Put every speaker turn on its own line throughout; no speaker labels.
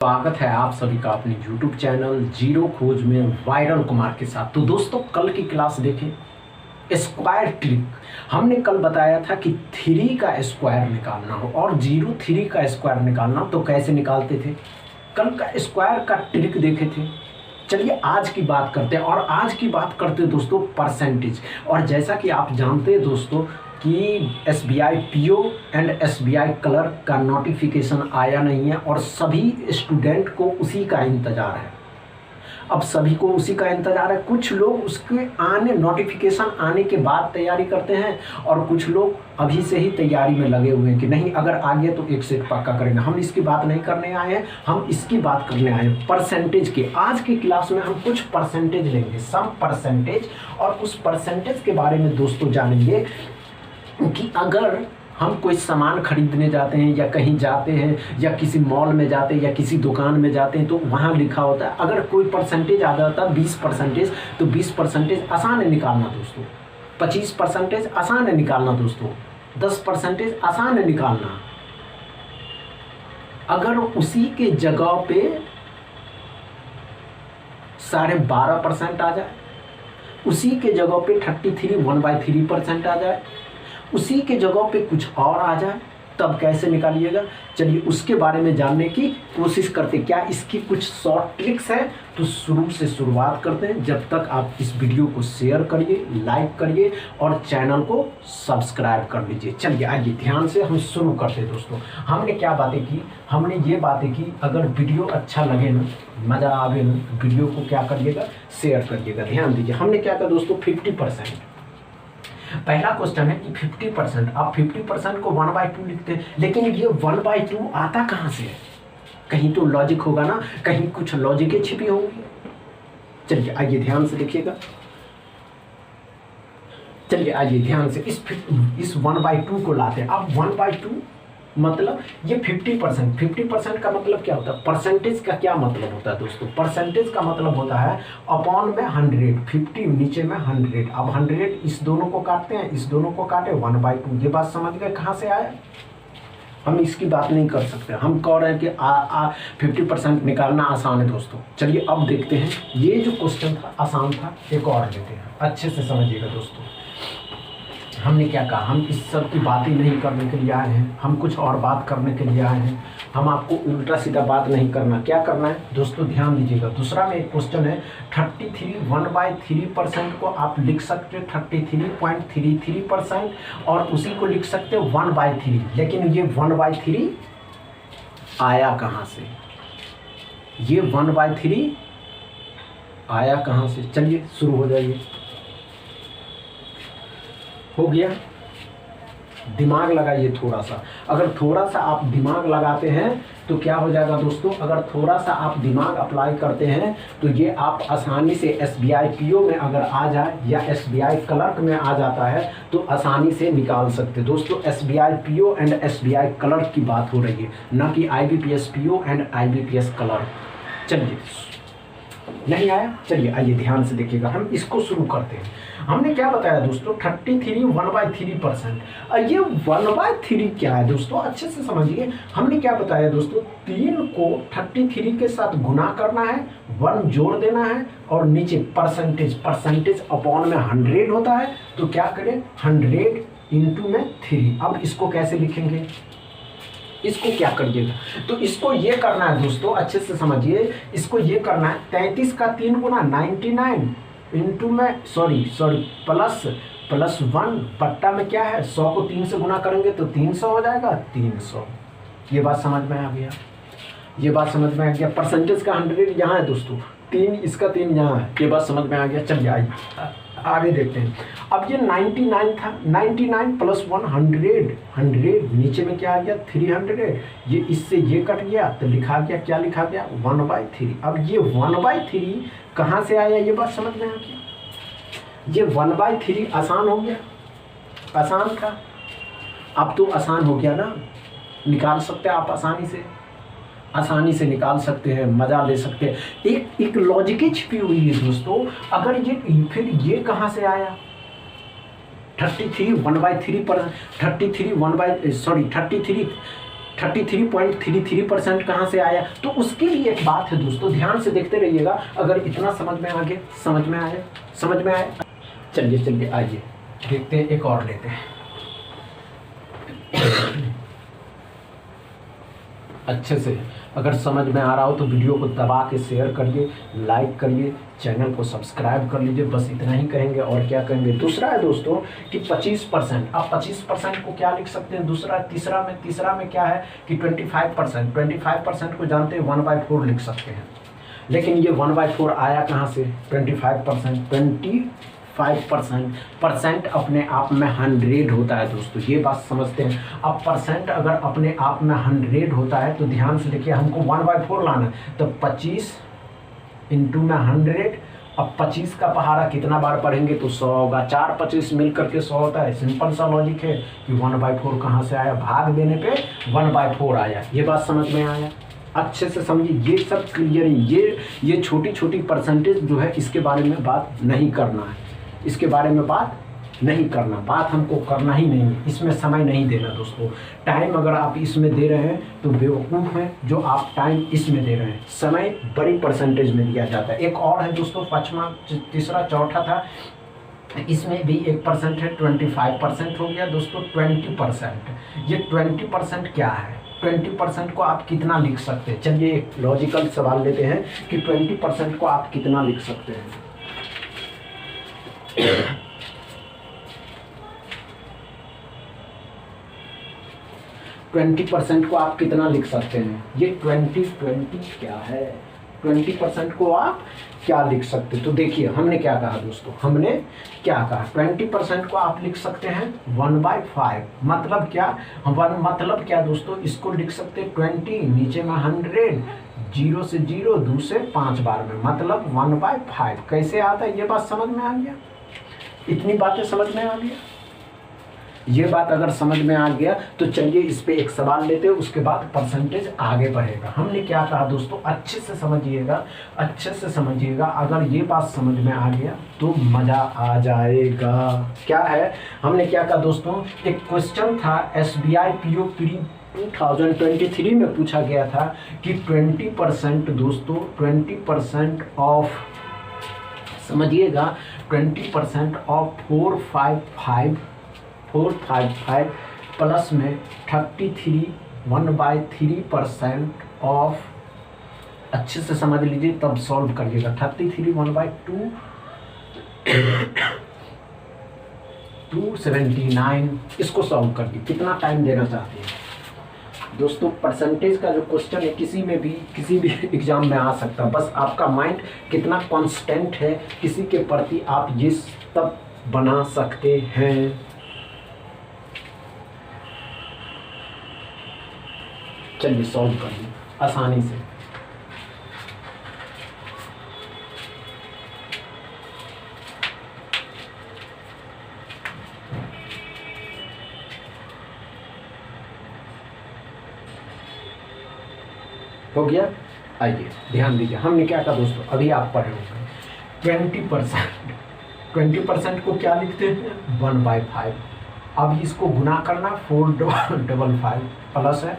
स्वागत है आप सभी का अपने YouTube चैनल जीरो खोज में वायरल कुमार के साथ। तो दोस्तों कल की क्लास देखें, स्क्वायर ट्रिक। हमने कल बताया था कि 3 का स्क्वायर निकालना हो और 3 का स्क्वायर निकालना हो तो कैसे निकालते थे। कल का स्क्वायर का ट्रिक देखे थे। चलिए आज की बात करते हैं और आज की बात करते हैं दोस्तों परसेंटेज। और जैसा कि आप जानते हैं दोस्तों कि SBI PO and SBI clerk का नोटिफिकेशन आया नहीं है और सभी स्टूडेंट को उसी का इंतज़ार है। अब सभी को उसी का इंतज़ार है। कुछ लोग उसके नोटिफिकेशन आने के बाद तैयारी करते हैं और कुछ लोग अभी से ही तैयारी में लगे हुए हैं कि नहीं अगर आ गया तो एक से एक पक्का करेंगे। हम इसकी बात नहीं करने आए हैं, हम इसकी बात करने आए हैं परसेंटेज की। आज की क्लास में हम कुछ परसेंटेज लेंगे, सम परसेंटेज, और उस परसेंटेज के बारे में दोस्तों जानेंगे कि अगर हम कोई सामान खरीदने जाते हैं या कहीं जाते हैं या किसी मॉल में जाते हैं या किसी दुकान में जाते हैं तो वहाँ लिखा होता है अगर कोई परसेंटेज आ जाता है 20%, तो 20% आसान है निकालना दोस्तों। 25% आसान है निकालना दोस्तों। 10% आसान है निकालना। अगर उसी के जगह पे 12.5% आ जाए, उसी के जगह पे 1/3% आ जाए, उसी के जगह पे कुछ और आ जाए, तब कैसे निकालिएगा। चलिए उसके बारे में जानने की कोशिश करते हैं। क्या इसकी कुछ शॉर्ट ट्रिक्स है तो शुरू से शुरुआत करते हैं। जब तक आप इस वीडियो को शेयर करिए, लाइक करिए और चैनल को सब्सक्राइब कर लीजिए। चलिए आइए ध्यान से हम शुरू करते हैं दोस्तों। हमने क्या बातें की, हमने ये बातें की अगर वीडियो अच्छा लगे ना, मज़ा आवे ना, वीडियो को क्या करिएगा, शेयर करिएगा। ध्यान दीजिए हमने क्या कहा दोस्तों, 50%। पहला क्वेश्चन है कि 50%, आप 50% को 1/2 लिखते हैं, लेकिन ये 1/2 आता कहाँ से है। कहीं तो लॉजिक होगा ना, कहीं कुछ लॉजिकें छिपी होंगी। चलिए आइए ध्यान से देखिएगा। चलिए आइए ध्यान से इस 1/2 को लाते हैं। अब 1/2 मतलब ये 50% का मतलब क्या होता है। परसेंटेज का क्या मतलब होता है दोस्तों, परसेंटेज का मतलब होता है अपॉन में 100, 50 नीचे में 100। अब 100 इस दोनों को काटते हैं, इस दोनों को काटे 1/2। ये बात समझ गए कहाँ से आया। हम इसकी बात नहीं कर सकते, हम कह रहे हैं कि 50% निकालना आसान है दोस्तों। चलिए अब देखते हैं, ये जो क्वेश्चन था आसान था, एक और लेते हैं, अच्छे से समझिएगा दोस्तों। हमने क्या कहा, हम इस सब की बातें नहीं करने के लिए आए हैं, हम कुछ और बात करने के लिए आए हैं। हम आपको उल्टा सीधा बात नहीं करना। क्या करना है दोस्तों, ध्यान दीजिएगा। दूसरा में एक क्वेश्चन है 33, 1/3% को आप लिख सकते हो 33.33% और उसी को लिख सकते हो 1/3। लेकिन ये 1/3 आया कहाँ से, ये 1/3 आया कहाँ से। चलिए शुरू हो जाइए। हो गया, दिमाग लगाइए थोड़ा सा। अगर थोड़ा सा आप दिमाग लगाते हैं तो क्या हो जाएगा दोस्तों, अगर थोड़ा सा आप दिमाग अप्लाई करते हैं तो ये आप आसानी से SBI PO में अगर आ जाए या SBI क्लर्क में आ जाता है तो आसानी से निकाल सकते दोस्तों। SBI PO and SBI clerk की बात हो रही है, ना कि IBPS PO and IBPS clerk. चलिए नहीं आया, चलिए आइए ध्यान से देखिएगा, हम इसको शुरू करते हैं। हमने क्या बताया दोस्तों, 33 1/3%। ये 1/3 क्या है दोस्तों, अच्छे से समझिए। हमने क्या बताया दोस्तों, 3 को 33 के साथ गुना करना है, 1 जोड़ देना है और नीचे परसेंटेज अपॉन में 100 होता है। तो क्या करें, 100 इंटू में 3। अब इसको कैसे लिखेंगे, इसको क्या करिएगा, तो इसको ये करना है दोस्तों, अच्छे से समझिए। इसको ये करना है 33 का 3 गुना 99 इंटू में प्लस 1 बट्टा में क्या है 100 को 3 से गुना करेंगे तो 300 हो जाएगा, 300। ये बात समझ में आ गया, ये बात समझ में आ गया। परसेंटेज का 100 यहाँ है दोस्तों, 3 इसका 3 यहाँ है, ये बात समझ में आ गया। चलिए आइए आगे देखते हैं। अब ये 99 था, 99 प्लस 100, 100 नीचे में क्या आ गया 300। ये इससे ये कट गया तो लिखा गया, क्या लिखा गया 1/3। अब ये 1/3 कहाँ से आया, ये बात समझ में आ गया। ये 1/3 आसान हो गया, आसान था, अब तो आसान हो गया ना, निकाल सकते हैं आप आसानी से निकाल सकते हैं, मज़ा ले सकते हैं। एक लॉजिक छिपी हुई है दोस्तों। अगर ये फिर ये कहाँ से आया, 33 1/3 पर 33 33.33% कहाँ से आया, तो उसके लिए एक बात है दोस्तों, ध्यान से देखते रहिएगा। अगर इतना समझ में आ गया, समझ में आया, चलिए आइए देखते हैं, एक और लेते हैं। अच्छे से अगर समझ में आ रहा हो तो वीडियो को दबा के शेयर करिए, लाइक करिए, चैनल को सब्सक्राइब कर लीजिए। बस इतना ही कहेंगे और क्या कहेंगे। दूसरा है दोस्तों कि 25%, आप 25% को क्या लिख सकते हैं, तीसरा में क्या है कि 25% को जानते हैं 1/4 लिख सकते हैं। लेकिन ये 1/4 आया कहाँ से, 25% अपने आप में 100 होता है दोस्तों, ये बात समझते हैं। अब परसेंट अगर अपने आप में 100 होता है तो ध्यान से देखिए, हमको 1/4 लाना है, तो 25 इंटू में 100। अब 25 का पहाड़ा कितना बार पढ़ेंगे तो 100 होगा, 4 25 मिल करके 100 होता है। सिंपल सा लॉजिक है कि 1/4 कहाँ से आया, भाग देने पे 1/4 आया। ये बात समझ में आया, अच्छे से समझिए, ये सब क्लियर है। ये छोटी छोटी परसेंटेज जो है इसके बारे में बात नहीं करना है, इसके बारे में बात नहीं करना, बात हमको करना ही नहीं है, इसमें समय नहीं देना दोस्तों। टाइम अगर आप इसमें दे रहे हैं तो बेवकूफ़ हैं जो आप टाइम इसमें दे रहे हैं। समय बड़ी परसेंटेज में दिया जाता है। एक और है दोस्तों, पाँचवा, तीसरा, चौथा था, इसमें भी 1% है, 25% हो गया दोस्तों। 20%, ये 20% क्या है, 20% को आप कितना लिख सकते हैं। चलिए एक लॉजिकल सवाल लेते हैं कि 20% को आप कितना लिख सकते हैं। 20% को आप कितना लिख सकते हैं, ये 20 क्या है, 20% को आप क्या लिख सकते हैं। तो देखिए हमने क्या कहा दोस्तों, हमने क्या कहा, 20% को आप लिख सकते हैं 1/5। मतलब क्या दोस्तों, इसको लिख सकते हैं 20, नीचे में 100, 0 से 0, 2 से 5 बार में, मतलब 1/5 कैसे आता है। ये बात समझ में आ गया, इतनी बातें समझ में आ गया। ये बात अगर समझ में आ गया तो चलिए इस पे एक सवाल लेते हैं, उसके बाद परसेंटेज आगे बढ़ेगा। हमने क्या कहा दोस्तों, अच्छे से समझिएगा। अगर ये बात समझ में आ गया तो मजा आ जाएगा। क्या है, हमने क्या कहा दोस्तों, एक क्वेश्चन था SBI PO प्री 2023 में पूछा गया था कि 20% दोस्तों, 20% ऑफ, समझिएगा, 20% ऑफ 455 प्लस में 33 1/3% ऑफ, अच्छे से समझ लीजिए तब सॉल्व करिएगा। 33 1/2 279, इसको सॉल्व कर दी। कितना टाइम देना चाहते हैं दोस्तों। परसेंटेज का जो क्वेश्चन है किसी भी एग्जाम में आ सकता है, बस आपका माइंड कितना कांस्टेंट है किसी के प्रति, आप ये तब बना सकते हैं। चलिए सॉल्व कर ली आसानी से। हो गया, आइए ध्यान दीजिए, हमने क्या कहा दोस्तों, अभी आप पढ़े होंगे 20% को क्या लिखते हैं 1/5। अब इसको गुना करना 455 प्लस है,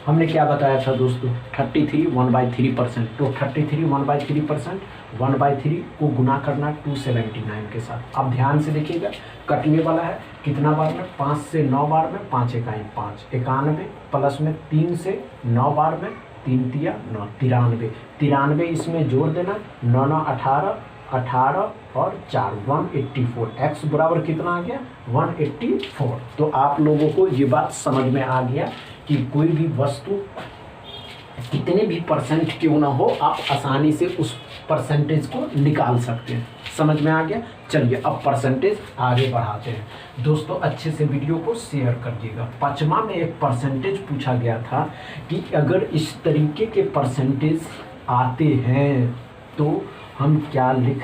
हमने क्या बताया था दोस्तों 33 1/3%, तो 33 1/3%, 1/3 को गुना करना 279 के साथ। अब ध्यान से देखिएगा, कटने वाला है कितना बार में, 5 से 9 बार में, 5 एकाई 5, 91 प्लस में 3 से 9 बार में, 3 तिया 9, 93 इसमें जोड़ देना, 9 9 18 और 4 184, x बराबर कितना आ गया 184। तो आप लोगों को ये बात समझ में आ गया कि कोई भी वस्तु कितने भी परसेंट क्यों ना हो, आप आसानी से उस परसेंटेज को निकाल सकते हैं। समझ में आ गया। चलिए अब परसेंटेज आगे बढ़ाते हैं दोस्तों। अच्छे से वीडियो को शेयर करिएगा। 5वां में एक परसेंटेज पूछा गया था कि अगर इस तरीके के परसेंटेज आते हैं तो हम क्या लिख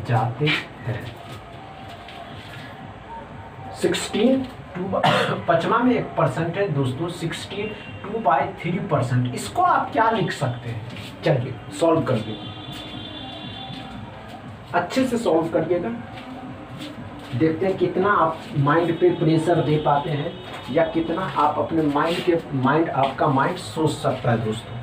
जाते हैं। 5वां में एक परसेंटेज दोस्तों 16 2/3%, इसको आप क्या लिख सकते हैं। चलिए सॉल्व कर दीजिए, अच्छे से सॉल्व करिएगा, देखते हैं कितना आप माइंड पे प्रेशर दे पाते हैं। या कितना आप अपने माइंड आपका माइंड सोच सकता है दोस्तों।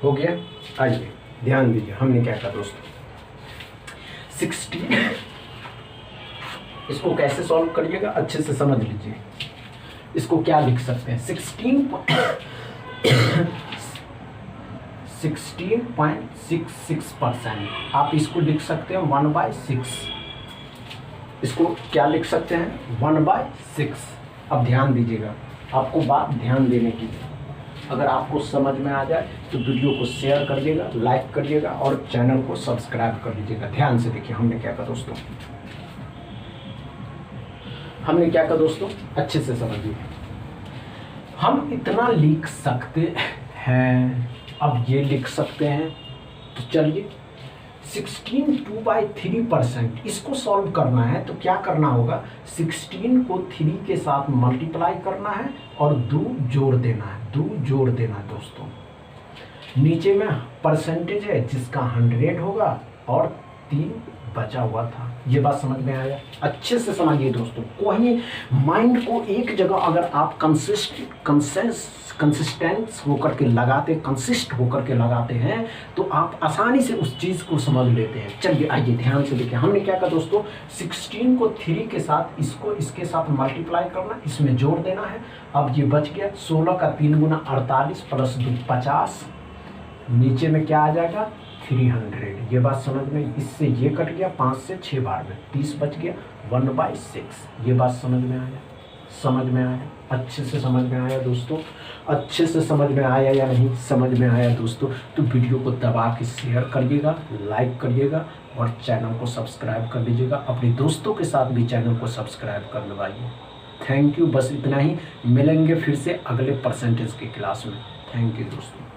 हो गया। आइए ध्यान दीजिए हमने क्या कहा दोस्तों। 16 इसको कैसे सॉल्व करिएगा अच्छे से समझ लीजिए। इसको क्या लिख सकते हैं 16.66%। आप इसको लिख सकते हैं 1/6। इसको क्या लिख सकते हैं 1/6। अब ध्यान दीजिएगा, आपको बात ध्यान देने की। अगर आपको समझ में आ जाए तो वीडियो को शेयर करिएगा, लाइक करिएगा और चैनल को सब्सक्राइब कर लीजिएगा। ध्यान से देखिए हमने क्या कहा दोस्तों। हमने क्या कहा दोस्तों, अच्छे से समझिए। हम इतना लिख सकते हैं, अब ये लिख सकते हैं। तो चलिए 16 2/3%। इसको सॉल्व करना है तो क्या करना होगा, 16 को 3 के साथ मल्टीप्लाई करना है और 2 जोड़ देना है। 2 जोड़ देना है दोस्तों। नीचे में परसेंटेज है जिसका 100 होगा और 3 बचा हुआ था। ये बात समझ में आया? अच्छे से समझिए दोस्तों। कोई माइंड को एक जगह अगर आप कंसिस्टेंट होकर के लगाते, कंसिस्ट होकर के लगाते हैं तो आप आसानी से उस चीज़ को समझ लेते हैं। चलिए आइए ध्यान से देखिए हमने क्या कहा दोस्तों। 16 को 3 के साथ इसके साथ मल्टीप्लाई करना, इसमें जोड़ देना है। अब ये बच गया 16 का 3 गुना 48 प्लस 2 50। नीचे में क्या आ जाएगा 300। ये बात समझ में, इससे ये कट गया 5 से 6 बार में 30 बच गया 1/6। ये बात समझ में आया? समझ में आया? अच्छे से समझ में आया दोस्तों? अच्छे से समझ में आया या नहीं समझ में आया दोस्तों? तो वीडियो को दबा के शेयर करिएगा, लाइक करिएगा और चैनल को सब्सक्राइब कर लीजिएगा। अपने दोस्तों के साथ भी चैनल को सब्सक्राइब कर लगवाइए। Thank you. बस इतना ही, मिलेंगे फिर से अगले परसेंटेज की क्लास में। थैंक यू दोस्तों।